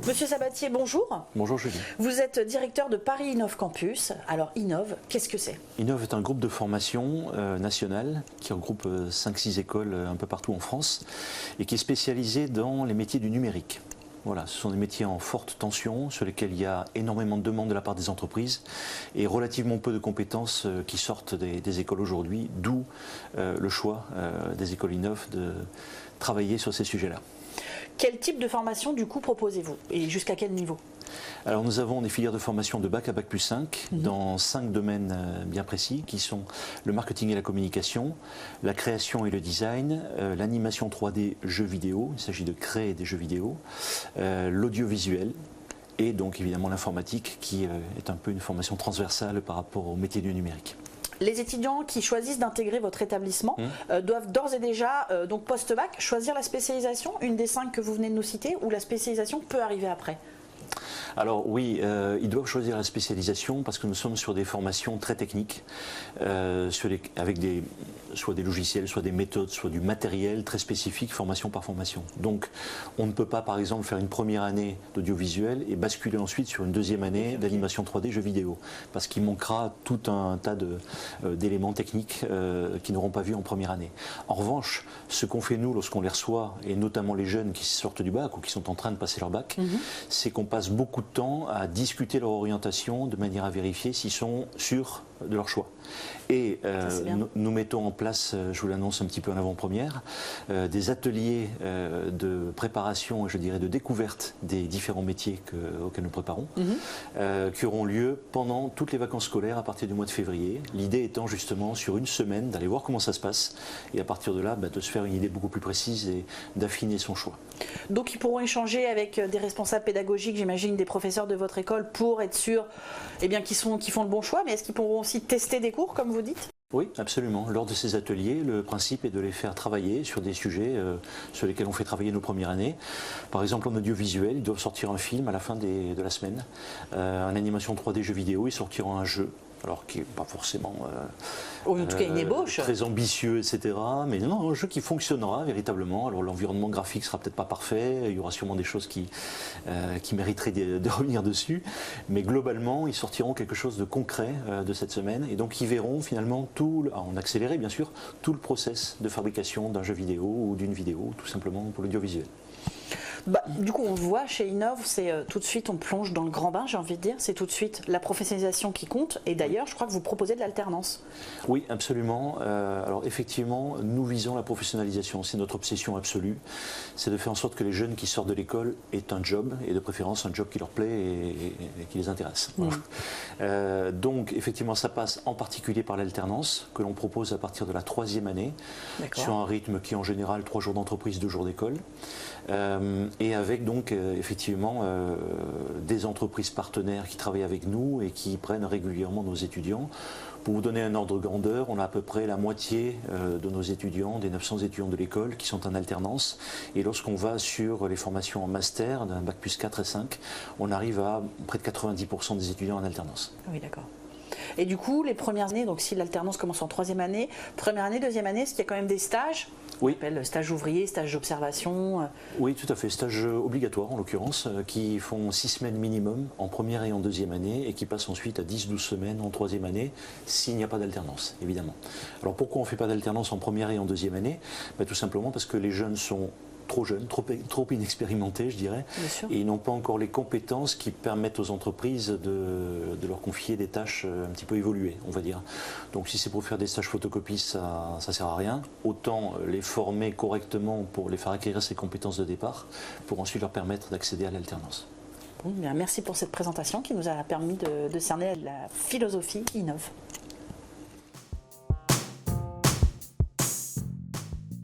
Monsieur Sabatier, bonjour. Bonjour Julie. Vous êtes directeur de Paris Innov Campus. Alors Innov, qu'est-ce que c'est? Innov est un groupe de formation national qui regroupe 5-6 écoles un peu partout en France et qui est spécialisé dans les métiers du numérique. Voilà, ce sont des métiers en forte tension sur lesquels il y a énormément de demandes de la part des entreprises et relativement peu de compétences qui sortent des écoles aujourd'hui, d'où le choix des écoles Innov de travailler sur ces sujets-là. Quel type de formation du coup proposez-vous et jusqu'à quel niveau? Alors nous avons des filières de formation de bac à bac plus 5 dans 5 domaines bien précis qui sont le marketing et la communication, la création et le design, l'animation 3D jeux vidéo, il s'agit de créer des jeux vidéo, l'audiovisuel et donc évidemment l'informatique qui est un peu une formation transversale par rapport au métier du numérique. Les étudiants qui choisissent d'intégrer votre établissement doivent d'ores et déjà, donc post-bac, choisir la spécialisation, une des 5 que vous venez de nous citer, ou la spécialisation peut arriver après? Alors oui, ils doivent choisir la spécialisation parce que nous sommes sur des formations très techniques, avec soit des logiciels, soit des méthodes, soit du matériel très spécifique, formation par formation. Donc on ne peut pas par exemple faire une première année d'audiovisuel et basculer ensuite sur une deuxième année d'animation 3D jeux vidéo, parce qu'il manquera tout un tas d'éléments techniques qu'ils n'auront pas vu en première année. En revanche, ce qu'on fait nous lorsqu'on les reçoit, et notamment les jeunes qui sortent du bac ou qui sont en train de passer leur bac, c'est qu'on passe beaucoup de temps à discuter leur orientation de manière à vérifier s'ils sont sûrs de leur choix. Et nous mettons en place, je vous l'annonce un petit peu en avant-première, des ateliers de préparation, je dirais de découverte des différents métiers auxquels nous préparons, qui auront lieu pendant toutes les vacances scolaires à partir du mois de février. L'idée étant justement sur une semaine d'aller voir comment ça se passe et à partir de là de se faire une idée beaucoup plus précise et d'affiner son choix. Donc ils pourront échanger avec des responsables pédagogiques, j'imagine des professeurs de votre école pour être sûr qu'ils font le bon choix, mais est-ce qu'ils pourront aussi tester des cours comme vous dites? Oui, absolument. Lors de ces ateliers, le principe est de les faire travailler sur des sujets sur lesquels on fait travailler nos premières années. Par exemple, en audiovisuel, ils doivent sortir un film à la fin de la semaine. En animation 3D jeux vidéo, ils sortiront un jeu. Alors qui n'est pas forcément en tout cas une ébauche. Très ambitieux, etc. Mais non, un jeu qui fonctionnera véritablement. Alors l'environnement graphique sera peut-être pas parfait, il y aura sûrement des choses qui mériteraient de revenir dessus. Mais globalement, ils sortiront quelque chose de concret de cette semaine. Et donc ils verront finalement en accéléré bien sûr, tout le process de fabrication d'un jeu vidéo ou d'une vidéo, tout simplement pour l'audiovisuel. Du coup, on voit chez Innov, c'est tout de suite, on plonge dans le grand bain, j'ai envie de dire, c'est tout de suite la professionnalisation qui compte. Et d'ailleurs, je crois que vous proposez de l'alternance. Oui, absolument. Alors effectivement, nous visons la professionnalisation, c'est notre obsession absolue. C'est de faire en sorte que les jeunes qui sortent de l'école aient un job, et de préférence un job qui leur plaît et qui les intéresse. Voilà. Donc effectivement, ça passe en particulier par l'alternance, que l'on propose à partir de la 3e année, sur un rythme qui est en général 3 jours d'entreprise, 2 jours d'école. Et avec donc effectivement des entreprises partenaires qui travaillent avec nous et qui prennent régulièrement nos étudiants. Pour vous donner un ordre de grandeur, on a à peu près la moitié de nos étudiants, des 900 étudiants de l'école qui sont en alternance. Et lorsqu'on va sur les formations en master, d'un bac plus 4 et 5, on arrive à près de 90% des étudiants en alternance. Oui, d'accord. Et du coup, les premières années, donc si l'alternance commence en 3e année, première année, 2e année, est-ce qu'il y a quand même des stages? Oui. On appelle stage ouvrier, stage d'observation. Oui, tout à fait. Stage obligatoire en l'occurrence, qui font 6 semaines minimum en première et en 2e année et qui passent ensuite à 10-12 semaines en 3e année s'il n'y a pas d'alternance, évidemment. Alors pourquoi on ne fait pas d'alternance en première et en 2e année? Tout simplement parce que les jeunes sont trop jeunes, trop inexpérimentés, je dirais, et ils n'ont pas encore les compétences qui permettent aux entreprises de leur confier des tâches un petit peu évoluées, on va dire. Donc si c'est pour faire des stages photocopies, ça ne sert à rien. Autant les former correctement pour les faire acquérir ces compétences de départ, pour ensuite leur permettre d'accéder à l'alternance. Bon, merci pour cette présentation qui nous a permis de cerner la philosophie Innov.